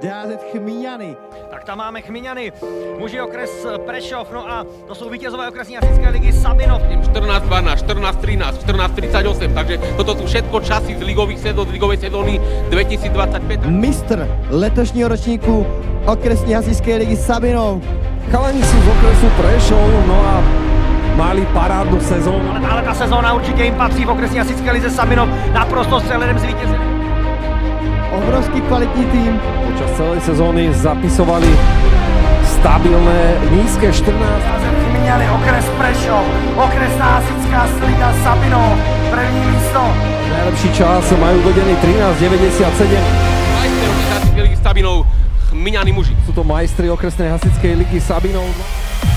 DAZ Chmíňany. Tak tam máme Chmíňany, muži okres Prešov, no a to jsou vítězové okresní hasičské ligy Sabinov. 14-12, 14-13, 14-38, takže toto sú všetko časy z ligových sezón, z ligovej sezóny 2025. Mistr letošního ročníku okresní hasičské ligy Sabinov. Chalani sú z okresu Prešov, no a mali parádnu sezónu. Ale ta sezóna určitě jim patří v okresní hasičské lize Sabinov, naprosto s cílem zvítězili. Obrovský kvalitní tým. Počas celej sezóny zapisovali stabilné nízke 14. Chmíňany, okres Prešov, okresná hasičská liga Sabinov, první místo. Najlepší čas majú vedený 13.97. Majster okresnej ligy Sabinov, Chmíňany muži. Sú to majstri okresnej hasičskej ligy Sabinov.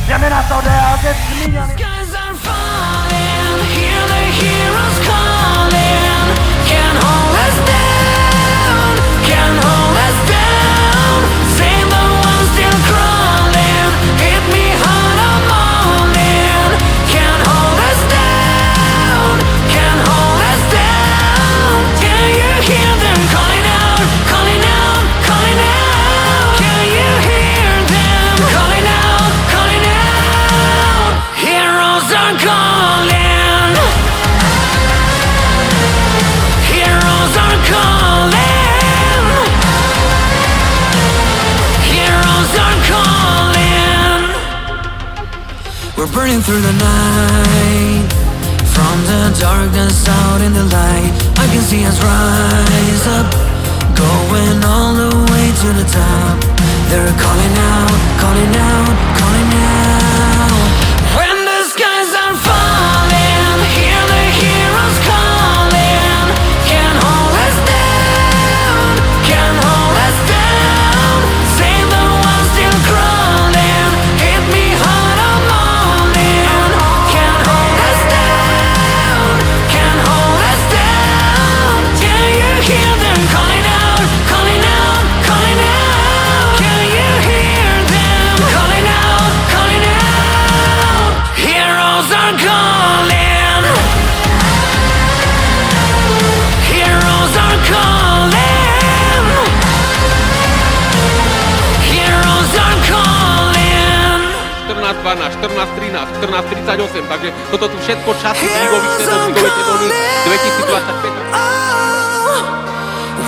Jdeme na to, DAZ Chmíňany. Skies are falling, hear the heroes calling. Can't hold us down, can't hold us down. Save the ones still crawling, hit me hard I'm all in. Can't hold us down, can't hold us down. Can you hear them calling out, calling out, calling out? Can you hear them calling out, calling out? Heroes are calling. Heroes are calling. Heroes are calling. We're burning through the night, from the darkness out in the light. I can see us rise up, going all the way to the top. They're calling out, calling out, calling out. When the skies are falling, hear the heroes calling. Can't hold us down, can't hold us down. Save the ones still crawling, hit me hard I'm all in. Can't hold us down, can't hold us down. Can you hear them calling out, calling out, calling out? Can you hear them calling out, calling out? Heroes are calling. Heroes are calling. Heroes are calling. 14-12, 14-13, 14-38, takže toto sú všetko časy z ligových sezón, z ligovej sezóny 2025. Oh,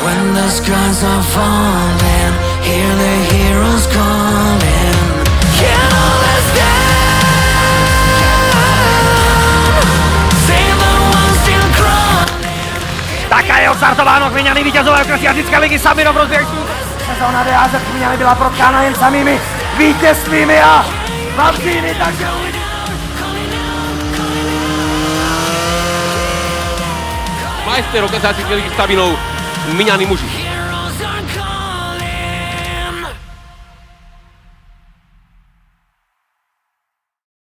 when the skies are falling, hear the heroes calling. Can't hold us down. Save the ones still crawling. Tak a je odstartováno, Chmíňany, vítězové okresní hasičské ligy Sabinov rozběží. Sezóna DAZ Chmíňany byla protkána jen samými vítězstvími a Vavříny, takže uvidíme. Majster okresnej ligy Sabinov, Chmíňany muži.